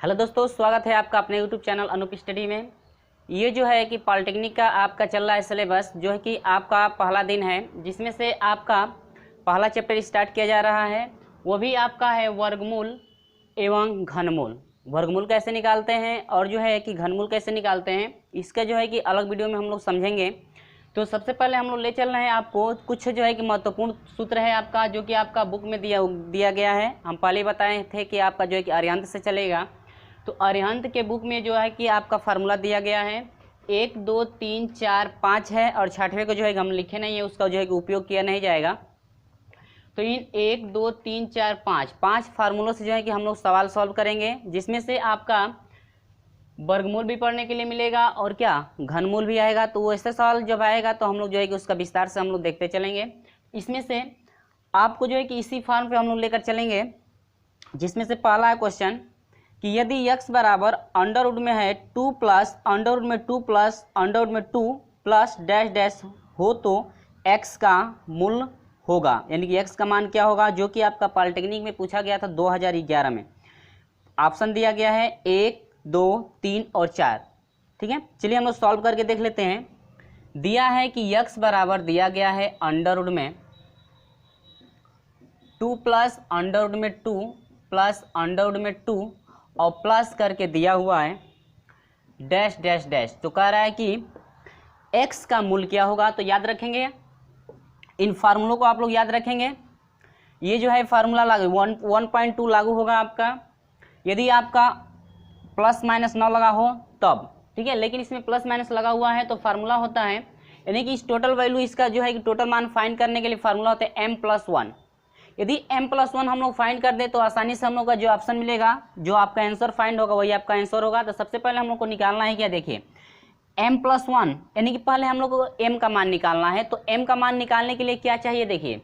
Hello दोस्तों, स्वागत है आपका अपने यूट्यूब चैनल अनूप स्टडी में। ये जो है कि पॉलिटेक्निक का आपका चल रहा है सिलेबस, जो है कि आपका पहला दिन है, जिसमें से आपका पहला चैप्टर स्टार्ट किया जा रहा है। वो भी आपका है वर्गमूल एवं घनमूल। वर्गमूल कैसे निकालते हैं और जो है कि घनमूल कैसे निकालते हैं, इसका जो है कि अलग वीडियो में हम लोग समझेंगे। तो सबसे पहले हम लोग ले चल रहे हैं आपको कुछ जो है कि महत्वपूर्ण सूत्र है आपका, जो कि आपका बुक में दिया गया है। हम पहले बताए थे कि आपका जो है कि अरिहंत से चलेगा। तो अरिहंत के बुक में जो है कि आपका फार्मूला दिया गया है 1 2 3 4 5 है, और छठवें को जो है हम लिखे नहीं है, उसका जो है कि उपयोग किया नहीं जाएगा। तो इन 1 2 3 4 5 फार्मूलों से जो है कि हम लोग सवाल सॉल्व करेंगे, जिसमें से आपका वर्गमूल भी पढ़ने के लिए मिलेगा और क्या घनमूल भी आएगा। तो ऐसे सवाल जब आएगा तो हम लोग जो है कि उसका विस्तार से हम लोग देखते चलेंगे। इसमें से आपको जो है कि इसी फॉर्म पे हम लोग लेकर चलेंगे, जिसमें से पहला है क्वेश्चन कि यदि x बराबर अंडर रूट में है 2 प्लस अंडर रूट में 2 प्लस अंडर रूट में 2 प्लस डैश डैश हो तो x का मूल होगा, यानी कि x का मान क्या होगा, जो कि आपका पॉलिटेक्निक में पूछा गया था 2011 में। ऑप्शन दिया गया है 1 2 3 और 4। ठीक है, चलिए हम लोग सॉल्व करके देख लेते हैं। दिया है कि x बराबर दिया गया है अंडर रूट में 2 प्लस अंडर रूट में 2 प्लस अंडर रूट में 2 और प्लस करके दिया हुआ है डैश डैश डैश। तो कह रहा है कि x का मूल क्या होगा। तो याद रखेंगे, इन फार्मूलों को आप लोग याद रखेंगे। ये जो है फार्मूला लागू 1.2 लागू होगा आपका, यदि आपका प्लस माइनस ना लगा हो तब। ठीक है, लेकिन इसमें प्लस माइनस लगा हुआ है तो फार्मूला होता है, यानी कि इस टोटल वैल्यू इसका जो है कि टोटल मान फाइंड करने के लिए फार्मूला होता है m+1। यदि m+1 हम लोग फाइंड कर दे तो आसानी से हम लोग का जो ऑप्शन मिलेगा, जो आपका आंसर फाइंड होगा वही आपका आंसर होगा। तो सबसे पहले हम लोग को निकालना है क्या, देखिए m+1, यानी कि पहले हम लोग को m का मान निकालना है। तो m का मान निकालने के लिए क्या चाहिए, देखिए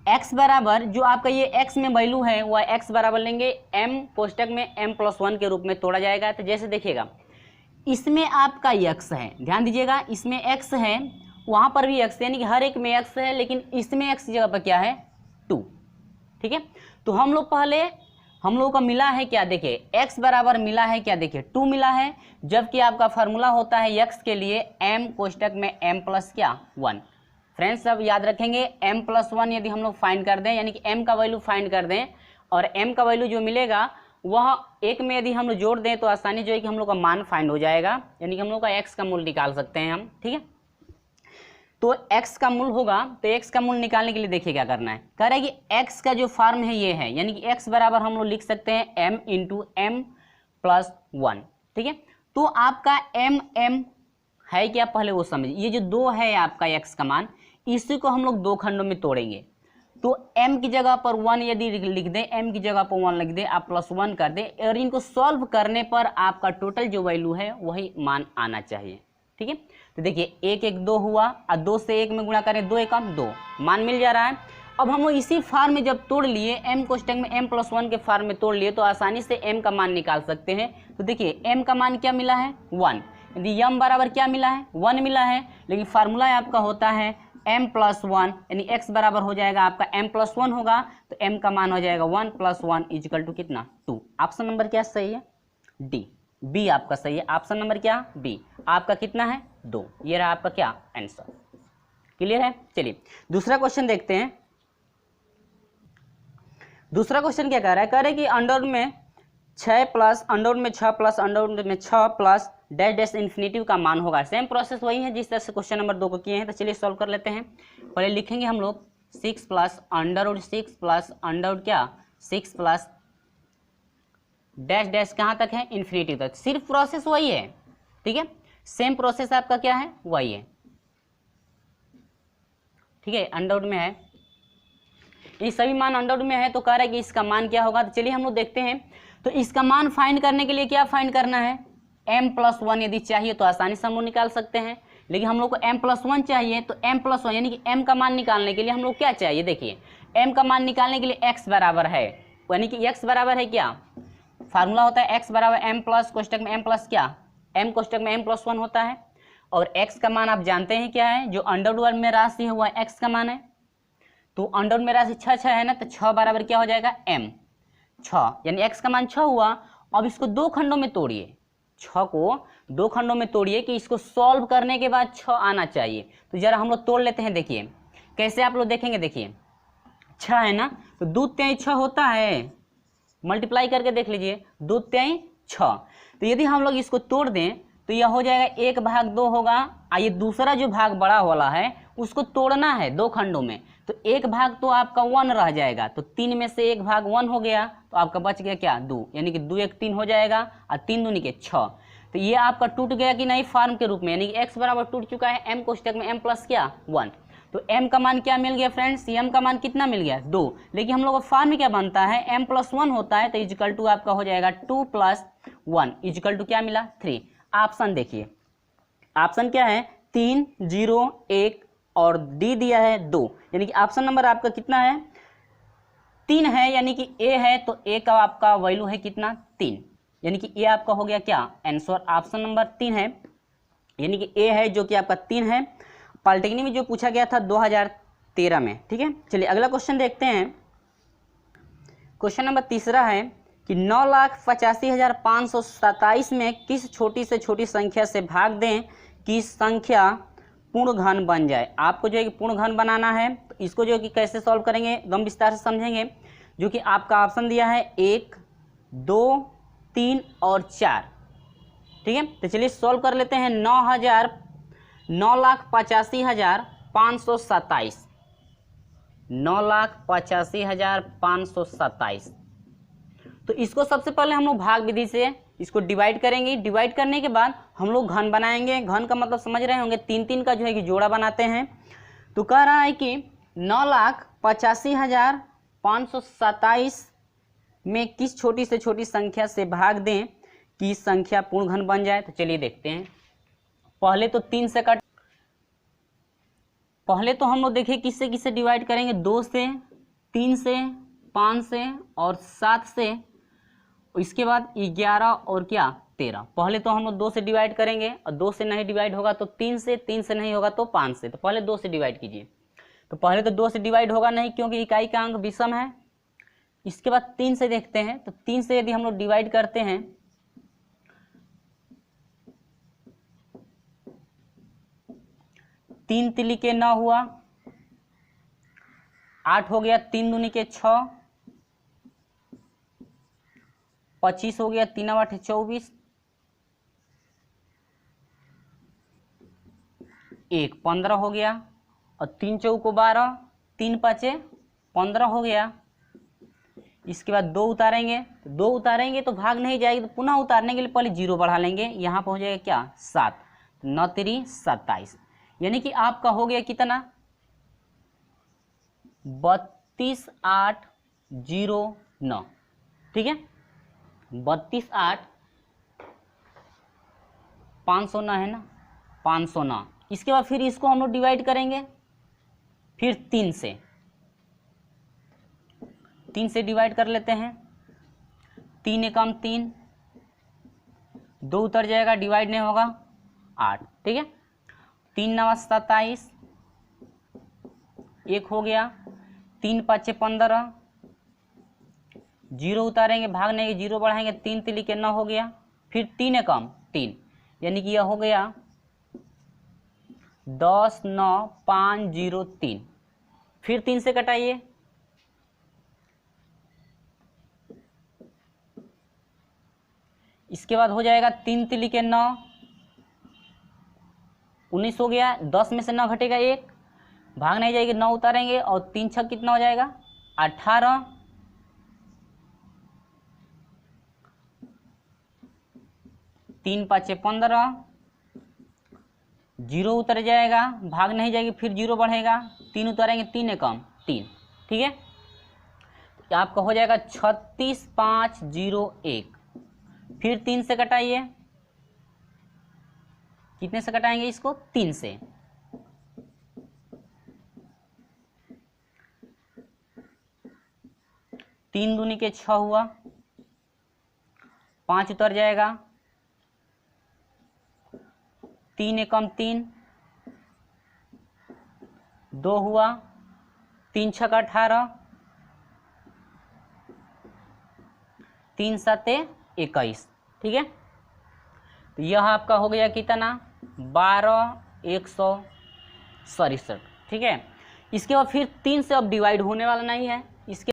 x बराबर जो आपका ये x में वैल्यू है वह x बराबर लेंगे m कोष्टक में m+1 के रूप में तोड़ा जाएगा। तो जैसे देखिएगा इसमें आपका x है, ध्यान दीजिएगा इसमें x है, वहाँ पर भी x है, यानी कि हर एक में x है, लेकिन इसमें x की जगह पर क्या है 2। ठीक है, तो हम लोग पहले हम लोगों का मिला है क्या, देखिए x बराबर मिला है क्या, देखिए 2 मिला है, जबकि आपका फार्मूला होता है x के लिए m कोष्टक में m+1। फ्रेंड्स सब याद रखेंगे m+1 यदि हम लोग फाइंड कर दें, यानी कि m का वैल्यू फाइंड कर दें और m का वैल्यू जो मिलेगा वह एक में यदि हम लोग जोड़ दें तो आसानी जो है कि हम लोग का मान फाइंड हो जाएगा, यानी कि हम लोग का x का मूल निकाल सकते हैं हम। ठीक है, तो x का मूल होगा, तो x का मूल निकालने के लिए देखिए क्या करना है। कह रहा है कि x का जो फॉर्म है ये है, यानी कि x बराबर हम लोग लिख सकते हैं m × m+1। ठीक है, तो आपका m है क्या पहले वो समझिए। ये जो 2 है आपका x का मान, इसी को हम लोग 2 खंडों में तोड़ेंगे। तो m की जगह पर 1 यदि लिख दें, m की जगह पर 1 लिख दें, आप +1 कर दें, और इनको सॉल्व करने पर आपका टोटल जो वैल्यू है वही मान आना चाहिए। ठीक है, तो देखिए 1 1 2 हुआ, और 2 से 1 में गुणा करें 2 1 2, मान मिल जा रहा है। अब हम लोग इसी फार्म में जब तोड़ लिए, m कोष्टक में m+1 के फार्म में तोड़ लिए, तो आसानी से m का मान निकाल सकते हैं। तो देखिए m का मान क्या मिला है 1, यदि m बराबर क्या मिला है 1 मिला है, लेकिन फार्मूला आपका होता है m+1, यानी x बराबर हो जाएगा आपका m+1 होगा, तो m का मान हो जाएगा 1 + 1 = कितना 2। ऑप्शन नंबर क्या सही है, डी, बी आपका सही है। ऑप्शन नंबर क्या, बी, आपका कितना है 2। ये रहा आपका क्या आंसर। क्लियर है, चलिए दूसरा क्वेश्चन देखते हैं। दूसरा क्वेश्चन क्या कह रहा है, कह रहे हैं कि अंडर में 6 प्लस अंडर में 6 प्लस अंडर में 6 प्लस डैश डैश इन्फिनेटिव का मान होगा। सेम प्रोसेस वही है जिस तरह से क्वेश्चन नंबर 2 को किए हैं। तो चलिए सॉल्व कर लेते हैं। पहले लिखेंगे हम लोग 6 प्लस अंडर 6 प्लस अंडर क्या 6 प्लस डैश डैश कहाँ तक है इन्फिनेटिव तक। सिर्फ प्रोसेस वही है, ठीक है, सेम प्रोसेस आपका क्या है वही है। ठीक है, अंडर में है, ये सभी मान अंडर में है, तो कह रहा है कि इसका मान क्या होगा। तो चलिए हम लोग देखते हैं। तो इसका मान फाइंड करने के लिए क्या फाइंड करना है, m+1 यदि चाहिए तो आसानी से हम लोग निकाल सकते हैं, लेकिन हम लोग को m+1 चाहिए। तो m+1 यानी कि m का मान निकालने के लिए हम लोग क्या चाहिए, देखिए m का मान निकालने के लिए x बराबर है, यानी कि x बराबर है क्या, फार्मूला होता है x बराबर m+ कोष्टक में m प्लस क्या m कोष्टक में m+1 होता है, और x का मान आप जानते हैं क्या है, जो अंडर में राशि है वह x का मान है। तो अंडर में राशि 6 6 है ना, तो 6 बराबर क्या हो जाएगा m, 6, यानी x का मान 6 हुआ, अब इसको दो खंडों में तोड़िए, 6 को दो खंडों में तोड़िए कि इसको सॉल्व करने के बाद 6 आना चाहिए। तो जरा हम लोग तोड़ लेते हैं, देखिए कैसे आप लोग देखेंगे। देखिए 6 है ना, तो 2 तिहाई 6 होता है, मल्टीप्लाई करके देख लीजिए, 2 तिहाई 6। तो यदि हम लोग इसको तोड़ दें तो यह हो जाएगा 1/2 होगा। आइए दूसरा जो भाग बड़ा वाला है उसको तोड़ना है दो खंडों में, तो एक भाग तो आपका 1 रह जाएगा, तो 3 में से एक भाग 1 हो गया, तो आपका बच गया क्या 2, यानी कि 2 1 3 हो जाएगा, और 3 दूनी के 6। तो ये आपका टूट गया कि नहीं फॉर्म के रूप में, यानी कि x बराबर टूट चुका है m कोष्टक में m प्लस क्या 1। तो m का मान क्या मिल गया फ्रेंड्स, m का मान कितना मिल गया 2, लेकिन हम लोग का फॉर्म में क्या बनता है m + 1 होता है, तो इजिकल टू आपका हो जाएगा 2 + 1 इजिकल टू क्या मिला 3। ऑप्शन देखिए, ऑप्शन क्या है 3 0 1 और डी दिया है 2, यानी कि ऑप्शन नंबर आपका कितना है 3 है, यानी कि ए है, तो ए का आपका वैल्यू है कितना 3, यानी कि ए आपका हो गया क्या आंसर, ऑप्शन नंबर 3 है, यानी कि ए है जो कि आपका 3 है। पॉलिटेक्निक में जो पूछा गया था 2013 में। ठीक है, चलिए अगला क्वेश्चन देखते हैं। क्वेश्चन नंबर तीसरा है कि 9,85,527 में किस छोटी से छोटी संख्या से भाग दें कि संख्या पूर्ण घन बन जाए। आपको जो है कि पूर्ण घन बनाना है, तो इसको जो है कि कैसे सॉल्व करेंगे एकदम विस्तार से समझेंगे। जो कि आपका ऑप्शन दिया है 1 2 3 और 4। ठीक है, तो चलिए सॉल्व कर लेते हैं। 9,85,527 9,85,527, तो इसको सबसे पहले हम लोग भाग विधि से इसको डिवाइड करेंगे। डिवाइड करने के बाद हम लोग घन बनाएंगे। घन का मतलब समझ रहे होंगे, 3 का जो है कि जोड़ा बनाते हैं। तो कह रहा है कि 9,85,527 में किस छोटी से छोटी संख्या से भाग दें कि संख्या पूर्ण घन बन जाए। तो चलिए देखते हैं। पहले तो 3 से कट, पहले तो हम लोग देखिए किससे किससे डिवाइड करेंगे, 2 से 3 से 5 से और 7 से, इसके बाद 11 और क्या 13। पहले तो हम लोग 2 से डिवाइड करेंगे, और 2 से नहीं डिवाइड होगा तो 3 से, 3 से नहीं होगा तो 5 से। तो पहले 2 से डिवाइड कीजिए। तो पहले तो 2 से डिवाइड होगा नहीं, क्योंकि इकाई का अंक विषम है। इसके बाद 3 से देखते हैं, तो 3 से यदि हम लोग डिवाइड करते हैं, 3 तिली के 9 हुआ, 8 हो गया, 3 दूनी के 6, 25 हो गया, 3 8 24, 1 15 हो गया, और 3 चौको 12, 3 5 15 हो गया। इसके बाद 2 उतारेंगे, तो 2 उतारेंगे तो भाग नहीं जाएगी, तो पुनः उतारने के लिए पहले 0 बढ़ा लेंगे, यहाँ पर हो जाएगा क्या 7, 9 3 27, यानी कि आपका हो गया कितना 32,809। ठीक है, 32,8,509 है ना, 509। इसके बाद फिर इसको हम लोग डिवाइड करेंगे, फिर 3 से डिवाइड कर लेते हैं। 3 एकम 3, 2 उतर जाएगा, डिवाइड नहीं होगा 8। ठीक है, 3 9 27, 1 हो गया, 3 5 15, 0 उतारेंगे, भाग नहीं 0 बढ़ाएंगे, 3 तिली के 9 हो गया, फिर 3 एकम 3, यानी कि यह हो गया 10 9 5 0 3। फिर 3 से कटाइए, इसके बाद हो जाएगा 3 तिली के 9, 19 हो गया, 10 में से 9 घटेगा 1, भाग नहीं जाएगी, 9 उतारेंगे, और 3 6 कितना हो जाएगा 18, 3 5 15, 0 उतर जाएगा, भाग नहीं जाएगी, फिर 0 बढ़ेगा, 3 उतारेंगे, 3 एकम 3। ठीक है, तो आपका हो जाएगा 36,501। फिर 3 से कटाइए, कितने से कटाएंगे इसको 3 से, तीन दूनी के 6 हुआ, 5 उतर जाएगा, 3 एकम 3, 2 हुआ, 3 6 18, 3 7 21, ठीक है। तो यह आपका हो गया कितना 12,167, ठीक है। इसके बाद फिर 3 से अब डिवाइड होने वाला नहीं है, इसके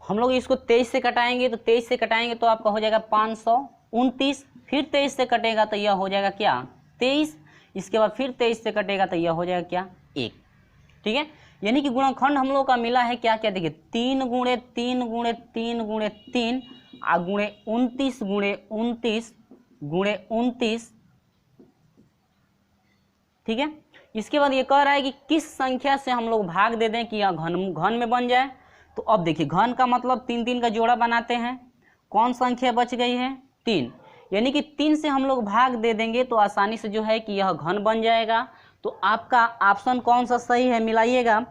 हम लोग इसको 23 से कटाएंगे, तो 23 से कटाएंगे तो आपका हो जाएगा 529, फिर 23 से कटेगा तो यह हो जाएगा क्या 23, इसके बाद फिर 23 से कटेगा तो यह हो जाएगा क्या 1, ठीक है। यानी कि गुणनखंड हम लोग का मिला है क्या क्या, देखिए 3 गुणे 3 गुणे 3 गुणे 3 गुणे 29 गुणे 29 गुणे 29, ठीक है। इसके बाद ये कह रहा है कि किस संख्या से हम लोग भाग दे दें कि यह घन में बन जाए। तो अब देखिए घन का मतलब 3 3 का जोड़ा बनाते हैं, कौन संख्या बच गई है 3, यानी कि 3 से हम लोग भाग दे देंगे तो आसानी से जो है कि यह घन बन जाएगा। तो आपका ऑप्शन कौन सा सही है, मिलाइएगा।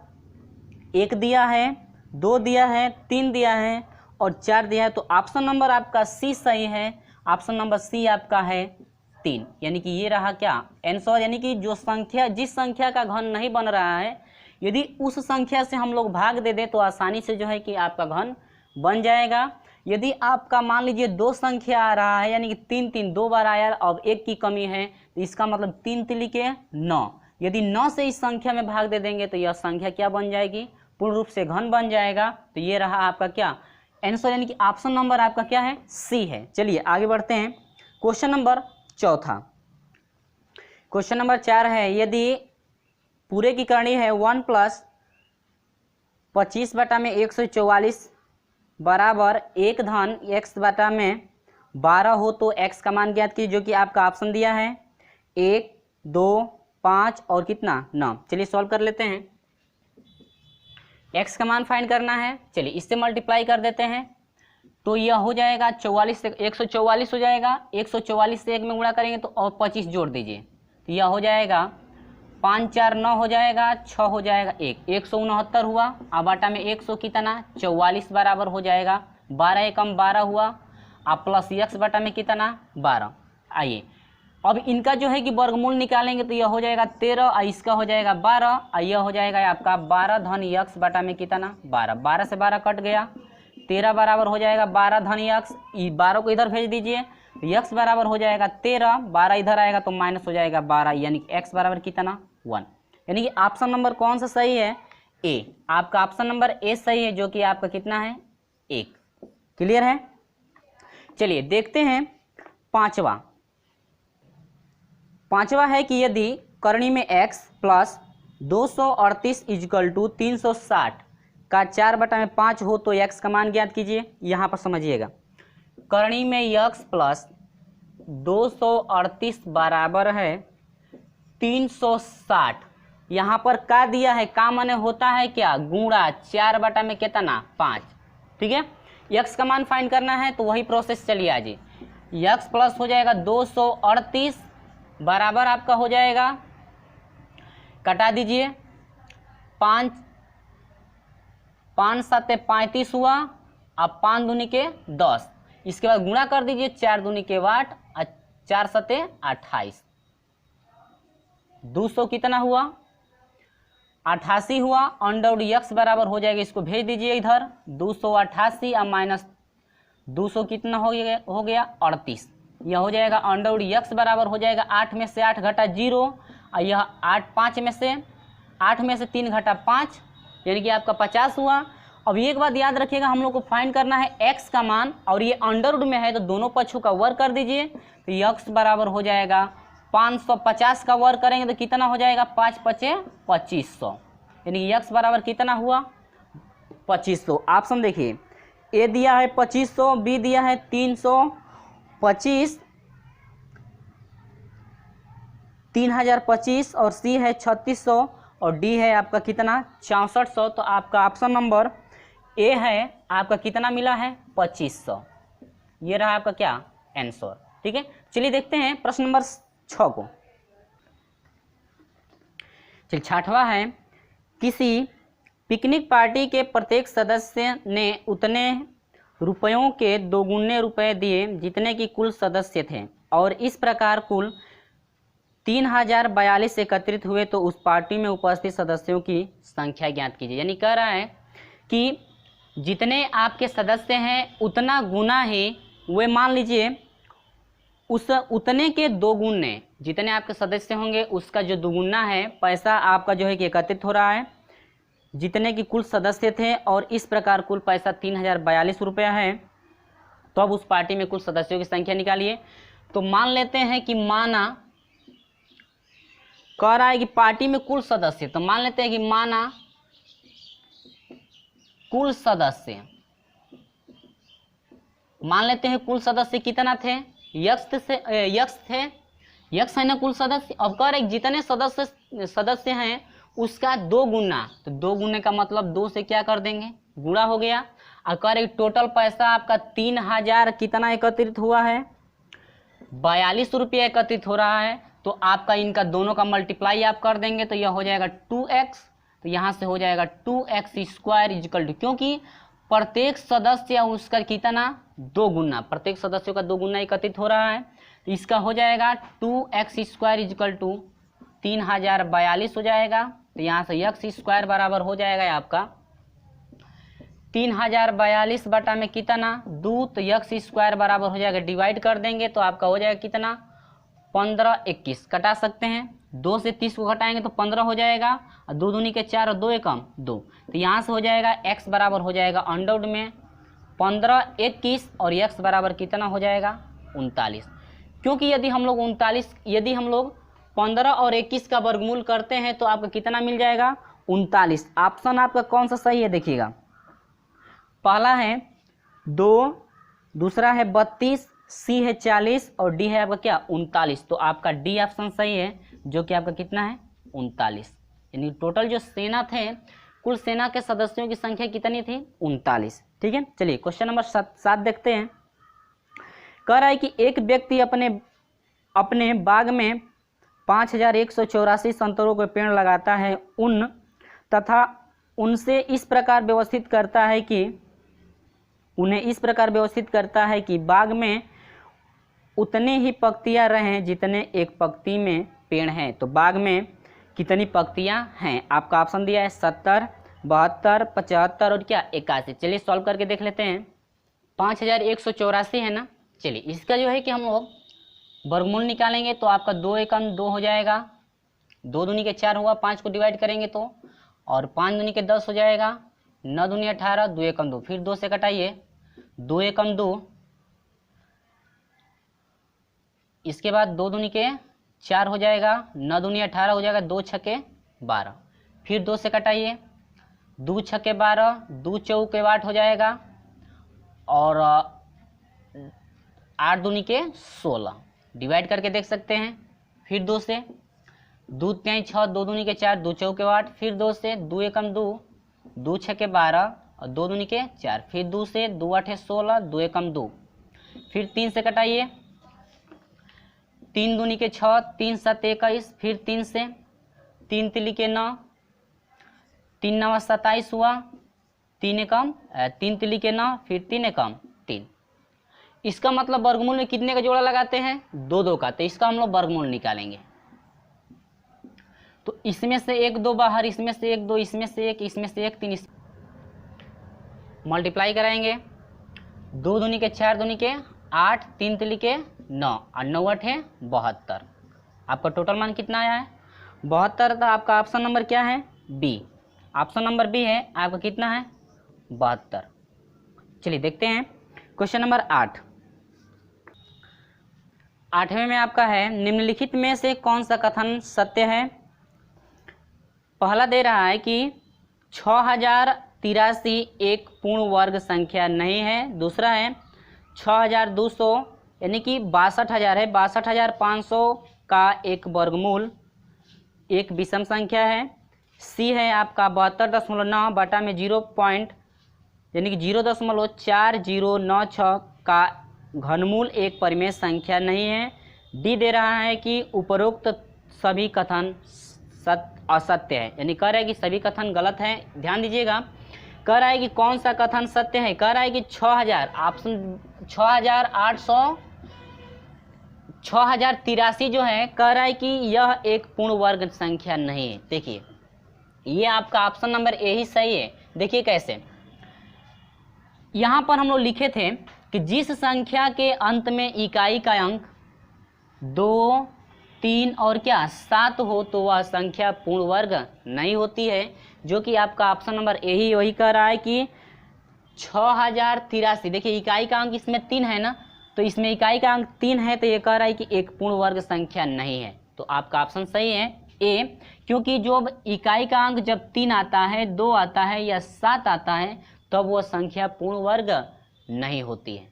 1 दिया है, 2 दिया है, 3 दिया है और 4 दिया है, तो ऑप्शन नंबर आपका सी सही है। ऑप्शन नंबर सी आपका है 3, यानी कि ये रहा क्या आंसर। यानी कि जो संख्या जिस संख्या का घन नहीं बन रहा है, यदि उस संख्या से हम लोग भाग दे दें तो आसानी से जो है कि आपका घन बन जाएगा। यदि आपका मान लीजिए 2 संख्या आ रहा है, यानी कि 3 3 2 बार आया, अब 1 की कमी है, तो इसका मतलब 3 3 के 9, यदि 9 से इस संख्या में भाग दे देंगे तो यह संख्या क्या बन जाएगी, पूर्ण रूप से घन बन जाएगा। तो ये रहा आपका क्या आंसर, यानी कि ऑप्शन नंबर आपका क्या है सी है। चलिए आगे बढ़ते हैं। क्वेश्चन नंबर चौथा, क्वेश्चन नंबर 4 है, यदि पूरे की करनी है 1 + 25 बटा में 144 बराबर 1 धन x बटा में 12 हो तो x का मान ज्ञात कीजिए, जो कि आपका ऑप्शन दिया है 1 2 5 और कितना 9। चलिए सॉल्व कर लेते हैं। x का मान फाइंड करना है, चलिए इससे मल्टीप्लाई कर देते हैं तो यह हो जाएगा 44 से 144 हो जाएगा, 144 से 1 में गुणा करेंगे तो और 25 जोड़ दीजिए तो यह हो जाएगा 5 4 9 हो जाएगा, 6 हो जाएगा 1 169 हुआ। अब आटा में 100 कितना 44 बराबर हो जाएगा 12 एकम 12 हुआ, अब प्लस x बटा में कितना 12। आइए अब इनका जो है कि वर्गमूल निकालेंगे तो यह हो जाएगा 13 और इसका हो जाएगा 12 और यह हो जाएगा आपका 12 धन x बटा में कितना 12, 12 से 12 कट गया, 13 बराबर हो जाएगा 12 धन x, 12 को इधर भेज दीजिए, x बराबर हो जाएगा 13, 12 इधर आएगा तो माइनस हो जाएगा 12, यानी कि x बराबर कितना 1, यानी कि ऑप्शन नंबर कौन सा सही है ए, आपका ऑप्शन नंबर ए सही है, जो कि आपका कितना है 1। क्लियर है। चलिए देखते हैं पांचवा है कि यदि करनी में x + 238 = 360 का 4 बटा में 5 हो तो x का मान ज्ञात कीजिए। यहाँ पर समझिएगा, करनी में x + 238 बराबर है 360, यहाँ पर का दिया है, का माने होता है क्या गुणा 4 बटा में कितना 5, ठीक है। x का मान फाइंड करना है तो वही प्रोसेस चलिए आज x प्लस हो जाएगा 238 बराबर आपका हो जाएगा, कटा दीजिए 5 5 7 35 हुआ, अब 5 दूनी के 10, इसके बाद गुणा कर दीजिए 4 दूनी के 8 और 4 7 28, 200 कितना हुआ 88 हुआ, अंडर x बराबर हो जाएगा, इसको भेज दीजिए इधर 288 और माइनस 200 कितना हो गया 38, यह हो जाएगा अंडर x बराबर हो जाएगा 8 में से 8 घटा 0 और यह 8 में से 3 घटा 5, यानी कि आपका 50 हुआ। अब एक बात याद रखिएगा, हम लोग को फाइंड करना है x का मान और ये अंडर में है तो दोनों पक्षों का वर्ग कर दीजिए, तो x बराबर हो जाएगा 550 का वर्ग करेंगे तो कितना हो जाएगा 5 5 2500, यानी कि x बराबर कितना हुआ 2500। ऑप्शन देखिए, ए दिया है 2500, बी दिया है 325 3025 और सी है 3600 और डी है आपका कितना 6400। तो आपका ऑप्शन नंबर ए है आपका कितना मिला है 2500, ये रहा आपका क्या आंसर, ठीक है। चलिए देखते हैं प्रश्न नंबर 6 को। चलिए 6वां है, किसी पिकनिक पार्टी के प्रत्येक सदस्य ने उतने रुपयों के 2 गुने रुपए दिए जितने की कुल सदस्य थे और इस प्रकार कुल 3042 एकत्रित हुए, तो उस पार्टी में उपस्थित सदस्यों की संख्या ज्ञात कीजिए। यानी कह रहा है कि जितने आपके सदस्य हैं उतना गुना ही वे मान लीजिए उस उतने के दोगुने, जितने आपके सदस्य होंगे उसका जो दोगुना है पैसा आपका जो है कि एकत्रित हो रहा है, जितने की कुल सदस्य थे, और इस प्रकार कुल पैसा 3042 रुपया है। तो अब उस पार्टी में कुल सदस्यों की संख्या निकालिए। तो मान लेते हैं कि माना कह रहा है कि पार्टी में कुल सदस्य, तो मान लेते हैं कि माना कुल सदस्य, मान लेते हैं कुल सदस्य कितना थे, यक्ष थे, यक्ष है ना कुल सदस्य। अब कह रहे जितने सदस्य हैं उसका 2 गुना, तो 2 गुने का मतलब 2 से क्या कर देंगे, गुणा हो गया। और कह रहे टोटल पैसा आपका 3000 कितना एकत्रित हुआ है, 42 रुपये एकत्रित हो रहा है। तो आपका इनका दोनों का मल्टीप्लाई आप कर देंगे तो यह हो जाएगा 2x, तो यहाँ से हो जाएगा 2x स्क्वायर इक्वल टू, क्योंकि प्रत्येक सदस्य उसका कितना 2 गुना, प्रत्येक सदस्यों का 2 गुना एकत्रित हो रहा है। तो इसका हो जाएगा 2x स्क्वायर इक्वल टू 3042 हो जाएगा। तो यहाँ से x स्क्वायर बराबर हो जाएगा आपका 3042 बटा में कितना 2, तो x स्क्वायर बराबर हो जाएगा, डिवाइड कर देंगे तो आपका हो जाएगा कितना 15 21, कटा सकते हैं, 2 से 30 को घटाएंगे तो 15 हो जाएगा, और 2 दूनी के 4 और 2 एकम 2, तो यहाँ से हो जाएगा x बराबर हो जाएगा अंडर में 15 21, और x बराबर कितना हो जाएगा 39। क्योंकि यदि हम लोग 15 और 21 का वर्गमूल करते हैं तो आपको कितना मिल जाएगा 39। ऑप्शन आपका कौन सा सही है देखिएगा, पहला है 2, दूसरा है 32, सी है 40 और डी है आपका क्या 39। तो आपका डी ऑप्शन सही है, जो कि आपका कितना है 39। यानी टोटल जो सेना थे, कुल सेना के सदस्यों की संख्या कितनी थी 39। ठीक है, चलिए क्वेश्चन नंबर 7 देखते हैं। कह रहा है कि एक व्यक्ति अपने बाग में 5184 संतरों के पेड़ लगाता है, तथा उनसे इस प्रकार व्यवस्थित करता है कि बाग में उतने ही पत्तियां रहें जितने एक पत्ती में पेड़ हैं। तो बाग में कितनी पत्तियां हैं, आपका ऑप्शन दिया है 70, 72, 75 और क्या 81। चलिए सॉल्व करके देख लेते हैं। 5184 है ना, चलिए इसका जो है कि हम लोग वर्गमूल निकालेंगे तो आपका 2 एकम 2 हो जाएगा, 2 दूनी के 4 हुआ, 5 को डिवाइड करेंगे तो, और 5 दूनी के 10 हो जाएगा, 9 दूनी 18, 2 एकम 2, फिर 2 से कटाइए, 2 एकम 2, इसके बाद 2 दूनी के 4 हो जाएगा, 9 दूनी 18 हो जाएगा, 2 छक्के 12, फिर 2 से कटाइए, 2 छक्के 12, 2 चौके 8 हो जाएगा, और 8 दूनी के 16, डिवाइड करके देख सकते हैं, फिर 2 से, 2 3 6, 2 दूनी के 4, 2 चौके 8, फिर 2 से, 2 एकम 2, 2 छक्के 12 और 2 दूनी के 4, फिर 2 से, 2 8 16, 2 एकम 2, फिर 3 से कटाइए, 3 दूनी के 6, 3 7 21, फिर 3 से, 3 तिली के 9, 3 9 27 हुआ, 3 एकम 3 तिली के 9, फिर 3 एकम 3। इसका मतलब वर्गमूल में कितने का जोड़ा लगाते हैं 2 2 का, तो इसका हम लोग वर्गमूल निकालेंगे। तो इसमें से 1 2 बाहर, इसमें से 1 2, इसमें से 1, इसमें से 1 3, मल्टीप्लाई कराएंगे, 2 दूनी के 4, दूनी के 8, 3 तिली के 9 और 9 8 है 72। आपका टोटल मान कितना आया है 72। तो आपका ऑप्शन नंबर क्या है बी, ऑप्शन नंबर बी है आपका कितना है 72। चलिए देखते हैं क्वेश्चन नंबर 8। 8वें में आपका है निम्नलिखित में से कौन सा कथन सत्य है। पहला दे रहा है कि 6083 एक पूर्ण वर्ग संख्या नहीं है। दूसरा है 6200 यानी कि 62,000 है, 62,500 का एक वर्गमूल एक विषम संख्या है। सी है आपका 72.9 बटा में 0 पॉइंट यानी कि 0.4096 का घनमूल एक परिमेय संख्या नहीं है। डी दे रहा है कि उपरोक्त सभी कथन असत्य है, यानी कह रहा है कि सभी कथन गलत हैं। ध्यान दीजिएगा, कह रहा है कि कौन सा कथन सत्य है। कह रहा है कि 6000 ऑप्शन 6083 जो है, कह रहा है कि यह एक पूर्ण वर्ग संख्या नहीं है। देखिए ये आपका ऑप्शन नंबर ए ही सही है। देखिए कैसे, यहाँ पर हम लोग लिखे थे कि जिस संख्या के अंत में इकाई का अंक 2, 3 और क्या 7 हो तो वह संख्या पूर्ण वर्ग नहीं होती है, जो कि आपका ऑप्शन नंबर ए ही वही कह रहा है कि 6083। देखिए इकाई का अंक इसमें 3 है ना, तो इसमें इकाई का अंक 3 है, तो ये कह रहा है कि एक पूर्ण वर्ग संख्या नहीं है। तो आपका ऑप्शन सही है ए, क्योंकि जो इकाई का अंक जब 3 आता है, 2 आता है या 7 आता है, तब वो संख्या पूर्ण वर्ग नहीं होती है।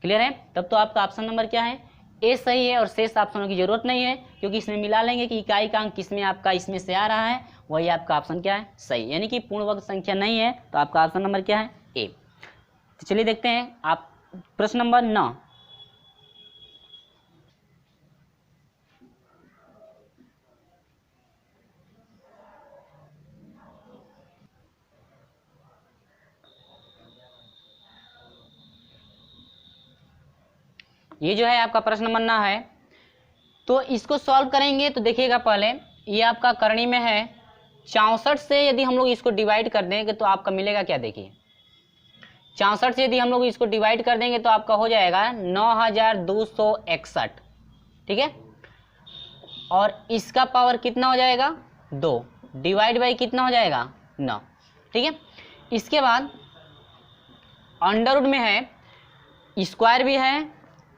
क्लियर है? तब तो आपका ऑप्शन नंबर क्या है, ए सही है, और शेष ऑप्शनों की जरूरत नहीं है, क्योंकि इसमें मिला लेंगे कि इकाई का अंक किसमें आपका इसमें से आ रहा है, वही आपका ऑप्शन क्या है, सही, यानी कि पूर्ण वर्ग संख्या नहीं है। तो आपका ऑप्शन नंबर क्या है, ए। तो चलिए देखते हैं आप प्रश्न नंबर 9। ये जो है आपका प्रश्न नंबर 9 है, तो इसको सॉल्व करेंगे तो देखिएगा पहले ये आपका करनी में है 64 से यदि हम लोग इसको डिवाइड कर देंगे तो आपका मिलेगा क्या, देखिए 64 से यदि हम लोग इसको डिवाइड कर देंगे तो आपका हो जाएगा 9261, ठीक है, और इसका पावर कितना हो जाएगा 2, डिवाइड बाई कितना हो जाएगा 9, ठीक है। इसके बाद अंडर रूट में है, स्क्वायर भी है,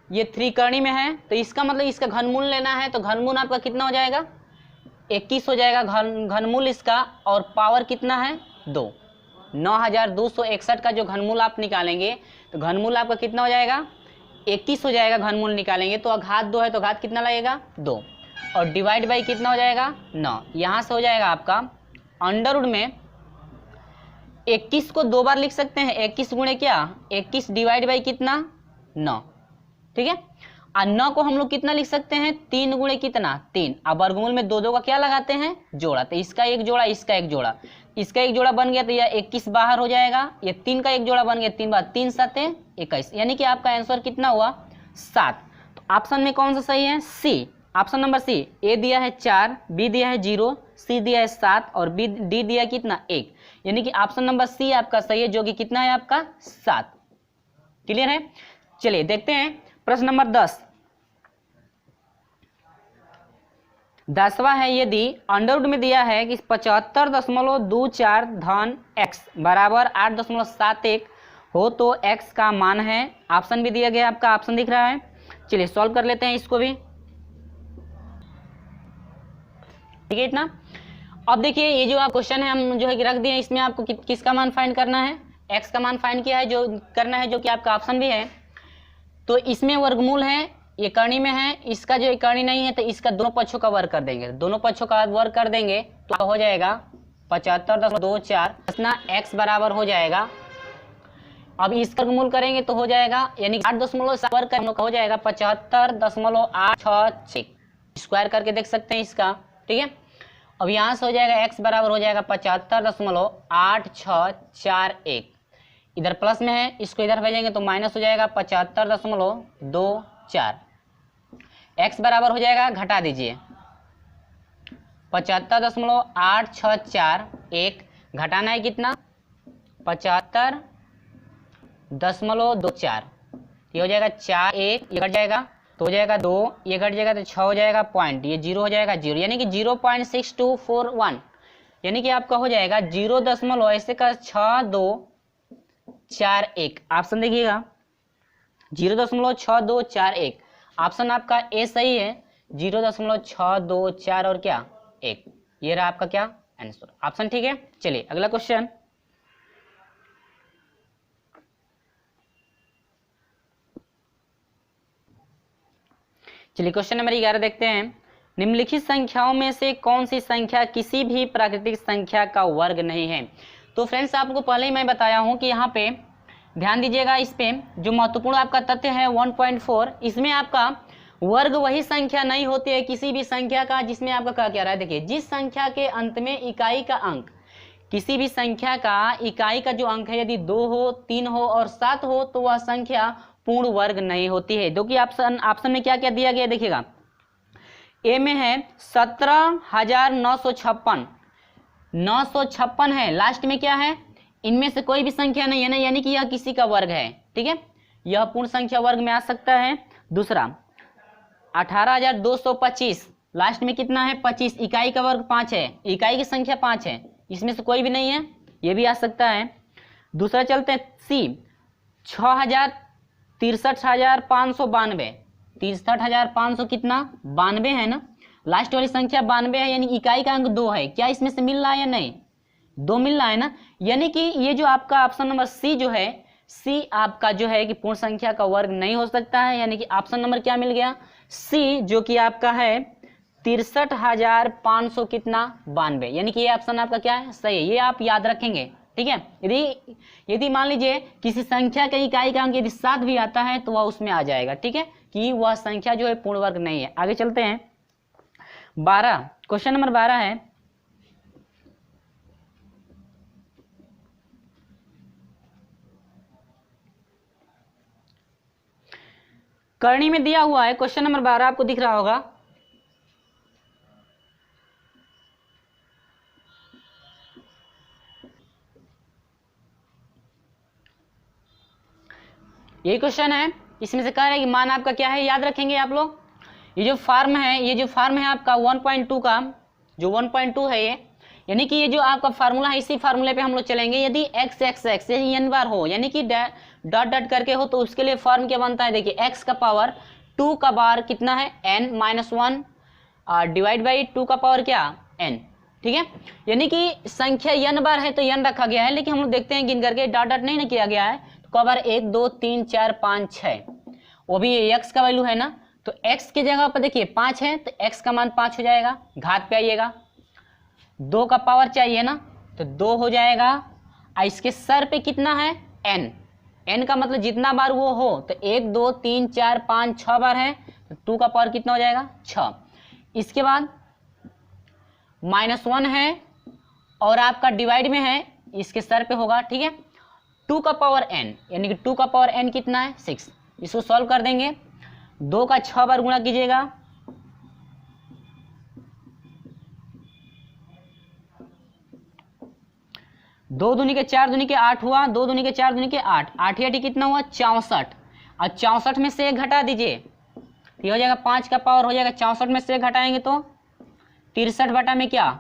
ये 3 करनी में है, तो इसका मतलब इसका घनमूल लेना है, तो घनमूल आपका कितना हो जाएगा 21 हो जाएगा घनमूल इसका, और पावर कितना है 2। 9261 का जो घनमूल आप निकालेंगे तो घनमूल आपका कितना हो जाएगा 21 हो जाएगा, घनमूल निकालेंगे तो घात 2 है तो घात कितना लगेगा 2, और डिवाइड बाई कितना हो जाएगा 9। यहाँ से हो जाएगा आपका अंडर रूट में 21 को 2 बार लिख सकते हैं, 21 गुणे क्या 21 डिवाइड बाई कितना 9, ठीक है। और 9 को हम लोग कितना लिख सकते हैं 3 गुणे कितना 3, अब वर्गमूल में 2 2 का क्या लगाते हैं जोड़ा, तो इसका एक जोड़ा इसका एक जोड़ा, इसका एक जोड़ा बन गया तो यह 21 बाहर हो जाएगा, ये 3 का एक जोड़ा बन गया 3 बार 3 7 21, यानी कि आपका आंसर कितना हुआ 7। तो ऑप्शन में कौन सा सही है, सी, ऑप्शन नंबर सी। ए दिया है 4, बी दिया है 0, सी दिया है 7 और बी डी दिया कितना 1, यानी कि ऑप्शन नंबर सी आपका सही है, जो कि कितना है आपका 7। क्लियर है? चलिए देखते हैं प्रश्न नंबर 10। 10वां है, यदि अंडर रूट में दिया है कि 75.24 धन x बराबर 8.71 हो तो x का मान है, ऑप्शन भी दिया गया आपका, ऑप्शन दिख रहा है। चलिए सॉल्व कर लेते हैं इसको भी, ठीक है इतना। अब देखिए ये जो आप क्वेश्चन है हम जो है रख दिए, इसमें आपको किसका मान फाइंड करना है, x का मान फाइंड किया है, जो करना है, जो कि आपका ऑप्शन भी है। तो इसमें वर्गमूल है, ये करनी में है, इसका जो करनी नहीं है तो इसका दोनों पक्षों का वर्ग कर देंगे, दोनों पक्षों का वर्ग कर देंगे तो हो जाएगा 75.24 इतना x बराबर हो जाएगा। अब इसका वर्गमूल करेंगे तो हो जाएगा, यानी 8.7 वर्ग का हो जाएगा 75.866, स्क्वायर करके देख सकते हैं इसका, ठीक है। अब यहाँ से हो जाएगा x बराबर हो जाएगा 75.8641, इधर प्लस में है, इसको इधर भेजेंगे तो माइनस हो जाएगा 75.24, x बराबर हो जाएगा, घटा दीजिए 75.8641, घटाना है कितना 75.24, ये हो जाएगा 4, 1 ये घट जाएगा तो हो जाएगा 2, ये घट जाएगा तो 6 हो जाएगा पॉइंट, ये 0 हो जाएगा 0, यानी कि 0.6241, यानी कि आपका हो जाएगा 0 ऐसे का 6241, ऑप्शन देखिएगा 0.6241, ऑप्शन आपका ए सही है, 0.624 और क्या 1, ये रहा आपका क्या आंसर, ऑप्शन ठीक है। चलिए अगला क्वेश्चन, चलिए क्वेश्चन नंबर 11 देखते हैं। निम्नलिखित संख्याओं में से कौन सी संख्या किसी भी प्राकृतिक संख्या का वर्ग नहीं है। तो फ्रेंड्स आपको पहले ही मैं बताया हूं कि यहाँ पे ध्यान दीजिएगा, इस पे जो महत्वपूर्ण आपका तथ्य है 1.4, इसमें आपका वर्ग वही संख्या नहीं होती है किसी भी संख्या का जिसमें आपका क्या रहा है, देखिए जिस संख्या के अंत में इकाई का अंक, किसी भी संख्या का इकाई का जो अंक है यदि 2 हो, 3 हो और 7 हो तो वह संख्या पूर्ण वर्ग नहीं होती है। जो कि ऑप्शन में क्या क्या दिया गया देखिएगा, ए में है 17,956, 956 है, लास्ट में क्या है, इनमें से कोई भी संख्या नहीं है ना, यानी कि यह किसी का वर्ग है, ठीक है, यह पूर्ण संख्या वर्ग में आ सकता है। दूसरा 18,225, लास्ट में कितना है 25, इकाई का वर्ग 5 है, इकाई की संख्या 5 है, इसमें से कोई भी नहीं है, ये भी आ सकता है। दूसरा चलते हैं सी 6,63,592, 63,500 कितना 92 है ना, लास्ट वाली संख्या 92 है, यानी इकाई का अंक 2 है। क्या इसमें से मिल रहा है या नहीं, 2 मिल रहा है ना, यानी कि ये जो आपका ऑप्शन नंबर सी जो है, सी आपका जो है कि पूर्ण संख्या का वर्ग नहीं हो सकता है, यानी कि ऑप्शन नंबर क्या मिल गया, सी, जो कि आपका है 63,500 कितना 92, यानी कि ये ऑप्शन आपका क्या है, सही है। ये आप याद रखेंगे, ठीक है। यदि मान लीजिए किसी संख्या का इकाई का अंक यदि 7 भी आता है तो वह उसमें आ जाएगा, ठीक है, कि वह संख्या जो है पूर्ण वर्ग नहीं है। आगे चलते हैं 12, क्वेश्चन नंबर 12 है, करनी में दिया हुआ है क्वेश्चन नंबर 12, आपको दिख रहा होगा। यही क्वेश्चन है, इसमें से कह रहा है कि मान आपका क्या है, याद रखेंगे आप लोग। ये जो फॉर्म है आपका 1.2 का, जो 1.2 है ये, यानी कि ये जो आपका फार्मूला है, इसी फार्मूले पे हम लोग चलेंगे। यदि x x x यही n बार हो, यानी कि डॉट डॉट करके हो, तो उसके लिए फॉर्म क्या बनता है, देखिए x का पावर 2 का बार कितना है n माइनस 1 डिवाइड बाई 2 का पावर क्या n, ठीक है। यानी कि संख्या n बार है तो n रखा गया है, लेकिन हम लोग देखते हैं गिन करके डॉट डॉट नहीं ना किया गया है, तो का बार 1 2 3 4 5 6, वो भी x का वैल्यू है ना, तो x की जगह पर देखिए 5 है तो x का मान 5 हो जाएगा, घात पे आइएगा, 2 का पावर चाहिए ना तो 2 हो जाएगा, और इसके सर पे कितना है n, n का मतलब जितना बार वो हो, तो 1 2 3 4 5 6 बार है, तो 2 का पावर कितना हो जाएगा 6। इसके बाद -1 है और आपका डिवाइड में है, इसके सर पे होगा, ठीक है, 2 का पावर n, यानी कि 2 का पावर n कितना है 6। इसको सॉल्व कर देंगे, 2 का 6 बार गुणा कीजिएगा, 2 दूनी के 4 दूनी के 8 हुआ, 2 दूनी के 4 दूनी के 8, 8 या कितना हुआ 64, और 64 में से 1 घटा दीजिए, ये हो जाएगा 5 का पावर हो जाएगा, 64 में से 1 घटाएंगे तो 63 बटा में क्या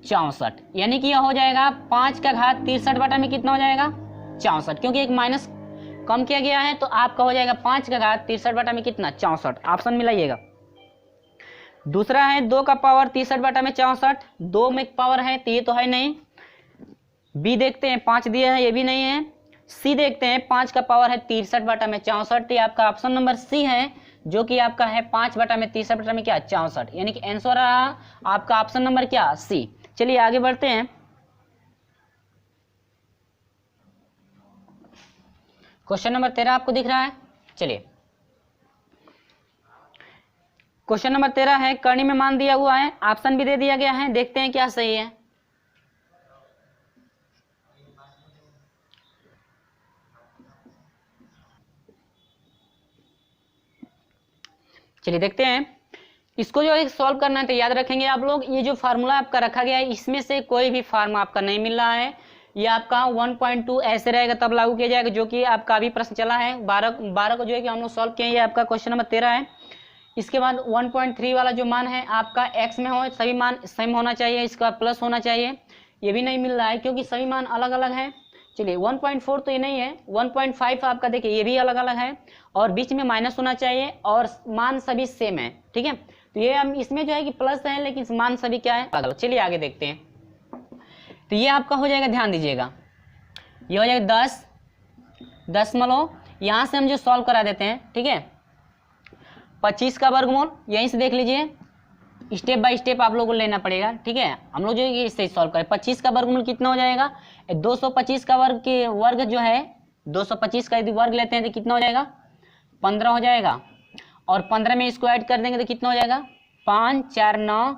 64, यानी कि यह हो जाएगा 5 का घात 63 बटा में कितना हो जाएगा 64, क्योंकि एक माइनस कम किया गया है, तो आपका हो जाएगा 5 का घात 63 बटा में कितना 64, ऑप्शन मिलाइएगा। दूसरा है 2 का पावर 63 बटा में 64, 2 में पावर है तो ये तो है नहीं, बी देखते हैं 5 दिया है, ये भी नहीं है, सी देखते हैं 5 का पावर है 63 बटा में 64, ये आपका ऑप्शन नंबर सी है, जो कि आपका है 5 बटा में 63 बटा में क्या 64, यानी कि आंसर रहा आपका ऑप्शन नंबर क्या सी। चलिए आगे बढ़ते हैं, क्वेश्चन नंबर 13 आपको दिख रहा है। चलिए क्वेश्चन नंबर 13 है, करनी में मान दिया हुआ है, ऑप्शन भी दे दिया गया है, देखते हैं क्या सही है। चलिए देखते हैं, इसको जो है सॉल्व करना है तो याद रखेंगे आप लोग, ये जो फार्मूला आपका रखा गया है इसमें से कोई भी फार्मूला आपका नहीं मिल रहा है, ये आपका 1.2 ऐसे रहेगा तब लागू किया जाएगा, जो कि आपका अभी प्रश्न चला है 12 को जो है कि हम लोग सॉल्व किए, ये आपका क्वेश्चन नंबर 13 है। इसके बाद 1.3 वाला जो मान है आपका x में हो, सभी मान सेम होना चाहिए, इसका प्लस होना चाहिए, ये भी नहीं मिल रहा है क्योंकि सभी मान अलग अलग है। चलिए 1.4 तो ये नहीं है, 1.5 आपका देखिए ये भी अलग अलग है, और बीच में माइनस होना चाहिए, और मान सभी सेम है, ठीक है, तो ये हम इसमें जो है कि प्लस है लेकिन मान सभी क्या है अलग अलग। चलिए आगे देखते हैं, तो ये आपका हो जाएगा, ध्यान दीजिएगा, ये हो जाएगा 10 यहाँ से हम जो सॉल्व करा देते हैं, ठीक है, 25 का वर्गमूल यहीं से देख लीजिए, स्टेप बाय स्टेप आप लोगों को लेना पड़ेगा, ठीक है, हम लोग जो है इससे सॉल्व करें। 25 का वर्गमूल कितना हो जाएगा, 225 का वर्ग जो है 225 का यदि वर्ग लेते हैं तो कितना हो जाएगा 15 हो जाएगा, और 15 में इसको ऐड कर देंगे तो कितना हो जाएगा 5 4 9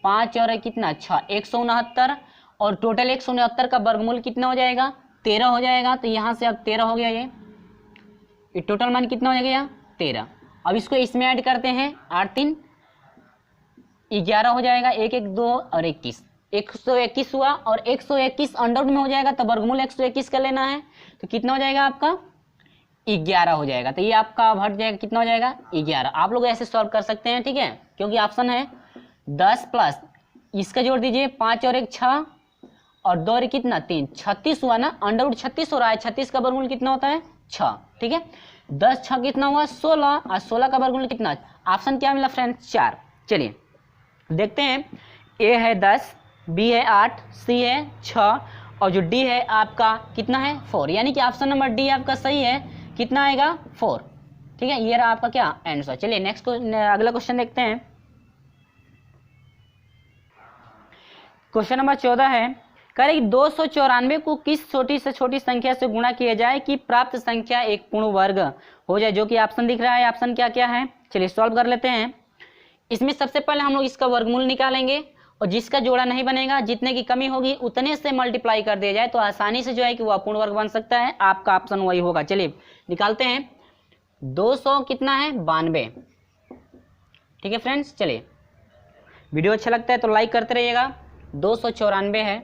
5 और कितना 6 169, और टोटल 169 का वर्गमूल कितना हो जाएगा 13 हो जाएगा, तो यहाँ से अब 13 हो गया, ये टोटल मान कितना हो जाएगा 13। अब इसको इसमें ऐड करते हैं, 8 3 11 हो जाएगा, 1 1 2 और 21, 121 हुआ, और 121 अंडर में हो जाएगा तो वर्गमूल 121 का लेना है, तो कितना हो जाएगा आपका 11 हो जाएगा। तो ये आपका अब हट जाएगा, कितना हो जाएगा 11। आप लोग ऐसे सॉल्व कर सकते हैं, ठीक है, क्योंकि ऑप्शन है 10 प्लस इसका जोड़ दीजिए 5 और 1 6 और 2 और कितना 3, 36 हुआ ना, अंडर रूट 36 हो रहा है। 36 का वर्गमूल कितना होता है 6, ठीक है। 10 6 कितना हुआ 16 और 16 का वर्गमूल कितना, ऑप्शन क्या मिला फ्रेंड्स 4। चलिए देखते हैं, ए है 10, बी है 8, सी है 6 और जो डी है आपका कितना है 4, यानी कि ऑप्शन नंबर डी आपका सही है। कितना आएगा 4, ठीक है। ये रहा आपका क्या आंसर। चलिए नेक्स्ट अगला क्वेश्चन देखते हैं। क्वेश्चन नंबर 14 है, कह रहे 294 को किस छोटी से छोटी संख्या से गुणा किया जाए कि प्राप्त संख्या एक पूर्ण वर्ग हो जाए, जो कि ऑप्शन दिख रहा है। ऑप्शन क्या क्या है, चलिए सॉल्व कर लेते हैं। इसमें सबसे पहले हम लोग इसका वर्गमूल निकालेंगे और जिसका जोड़ा नहीं बनेगा, जितने की कमी होगी उतने से मल्टीप्लाई कर दिया जाए तो आसानी से जो है कि वह पूर्ण वर्ग बन सकता है। आपका ऑप्शन वही होगा। चलिए निकालते हैं। 200 कितना है 92, ठीक है फ्रेंड्स। चलिए वीडियो अच्छा लगता है तो लाइक करते रहिएगा। 294 है।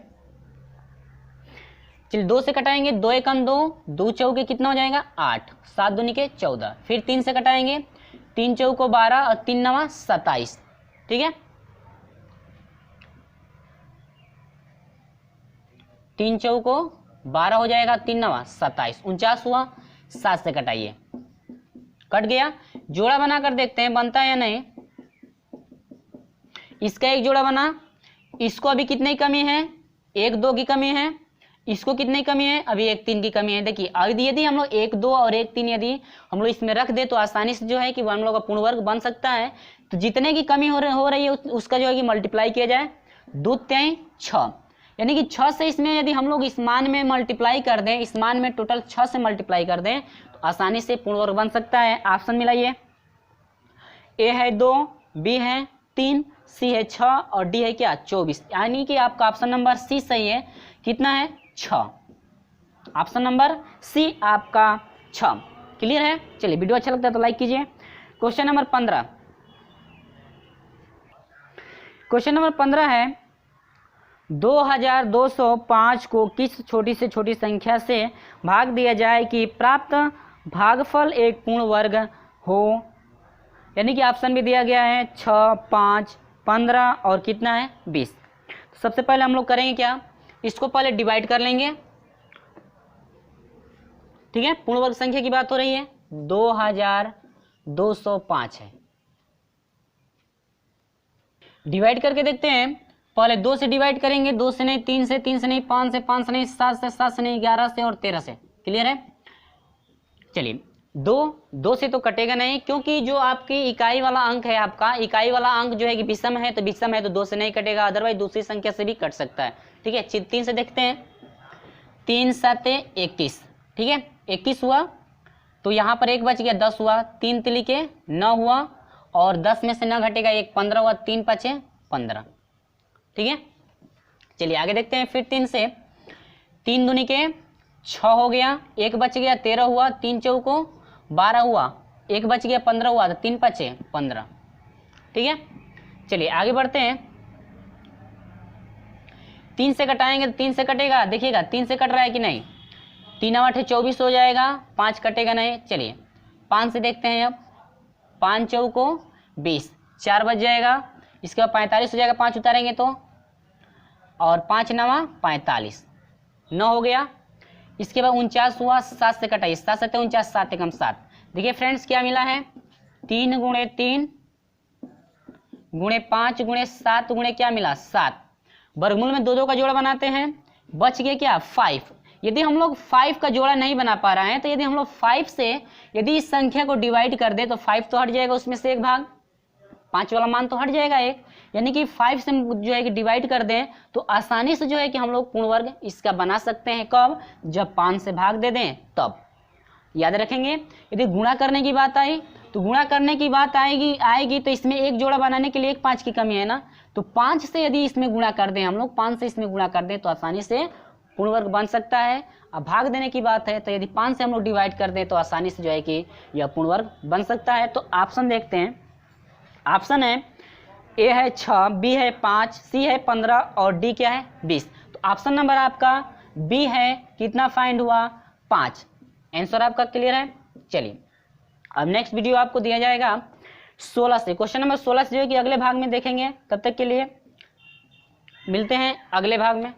चलिए 2 से कटाएंगे, 2 एकम 2, 2 चौके कितना हो जाएगा 8, 7 दूनी के 14। फिर 3 से कटाएंगे, 3 चौको 12 और 3 नवा 27, ठीक है। 3 चौको 12 हो जाएगा, 3 नवा 27, 49 हुआ। 7 से कटाइए, कट गया। जोड़ा बनाकर देखते हैं बनता है या नहीं। इसका एक जोड़ा बना, इसको अभी कितनी कमी है 1 2 की कमी है, इसको कितनी कमी है अभी 1 3 की कमी है। देखिए अब यदि हम लोग 1 2 और 1 3 यदि हम लोग इसमें रख दे तो आसानी से जो है कि हम लोग का पूर्ण वर्ग बन सकता है। तो जितने की कमी हो रही है उसका जो है कि मल्टीप्लाई किया जाए। 2 3 6, यानी कि 6 से इसमें यदि हम लोग इस मान में मल्टीप्लाई कर दें, इस मान में टोटल 6 से मल्टीप्लाई कर दें तो आसानी से पूर्ण वर्ग बन सकता है। ऑप्शन मिलाइए। ए है 2, बी है 3, सी है 6 और डी है क्या 24, यानी कि आपका ऑप्शन नंबर सी सही है। कितना है 6, ऑप्शन नंबर सी आपका 6। क्लियर है। चलिए वीडियो अच्छा लगता है तो लाइक कीजिए। क्वेश्चन नंबर 15, क्वेश्चन नंबर 15 है 2205 को किस छोटी से छोटी संख्या से भाग दिया जाए कि प्राप्त भागफल एक पूर्ण वर्ग हो, यानी कि ऑप्शन भी दिया गया है 6 5 15 और कितना है 20। तो सबसे पहले हम लोग करेंगे क्या, इसको पहले डिवाइड कर लेंगे, ठीक है। पूर्ण वर्ग संख्या की बात हो रही है, 2205 है। डिवाइड करके देखते हैं। पहले 2 से डिवाइड करेंगे, 2 से नहीं, 3 से, 3 से नहीं, 5 से, 5 से नहीं, 7 से, 7 से नहीं, 11 से और 13 से। क्लियर है। चलिए 2 से तो कटेगा नहीं, क्योंकि जो आपकी इकाई वाला अंक है, आपका इकाई वाला अंक जो है कि विषम है, तो विषम है तो 2 से नहीं कटेगा, अदरवाइज दूसरी संख्या से भी कट सकता है, ठीक है। 3 से देखते हैं। 3 7 21, ठीक है 21 हुआ। तो यहाँ पर 1 बच गया, 10 हुआ। 3 तिली के 9 हुआ और 10 में से 9 घटेगा 1, 15 हुआ। 3 5 15, ठीक है। चलिए आगे देखते हैं। फिर 3 से, 3 दूनी के 6 हो गया, 1 बच गया 13 हुआ। 3 चौको 12 हुआ, 1 बच गया 15 हुआ, तो 3 5 15, ठीक है। चलिए आगे बढ़ते हैं। 3 से कटाएंगे तो 3 से कटेगा, देखिएगा 3 से कट रहा है कि नहीं। 3 8 24 हो जाएगा, 5 कटेगा नहीं। चलिए 5 से देखते हैं। अब 5 चौको 20, 4 बच जाएगा। इसके बाद 45 हो जाएगा, 5 उतारेंगे तो, और 5 9 45, 9 हो गया। इसके बाद 49 हुआ, 7 से कटाइए, 7 7 49, 7 एकम 7। देखिए फ्रेंड्स क्या मिला है, 3 गुणे 3 गुणे 5 गुणे 7 गुणे क्या मिला 7। वर्गमूल में 2 2 का जोड़ा बनाते हैं, बच गया क्या 5। यदि हम लोग 5 का जोड़ा नहीं बना पा रहे हैं तो यदि हम लोग 5 से यदि इस संख्या को डिवाइड कर दे तो 5 तो हट जाएगा, उसमें से एक भाग 5 वाला मान तो हट जाएगा एक, यानी कि 5 से जो है कि डिवाइड कर दें तो आसानी से जो है कि हम लोग पूर्ण वर्ग इसका बना सकते हैं। कब, जब 5 से भाग दे दें तब। याद रखेंगे। यदि गुणा करने की बात आई तो गुणा करने की बात आएगी तो इसमें एक जोड़ा बनाने के लिए 1 5 की कमी है ना, तो 5 से यदि इसमें गुणा कर दें हम लोग, 5 से इसमें गुणा कर दें तो आसानी से पूर्ण वर्ग बन सकता है। अब भाग देने की बात है तो यदि 5 से हम लोग डिवाइड कर दें तो आसानी से जो है कि यह पूर्ण वर्ग बन सकता है। तो ऑप्शन देखते हैं। ऑप्शन है ए है 6, बी है 5, सी है 15 और डी क्या है 20। तो ऑप्शन नंबर आपका बी है, कितना फाइंड हुआ 5। आंसर आपका क्लियर है। चलिए अब नेक्स्ट वीडियो आपको दिया जाएगा 16 से, क्वेश्चन नंबर 16 से जो है कि अगले भाग में देखेंगे। तब तक के लिए मिलते हैं अगले भाग में।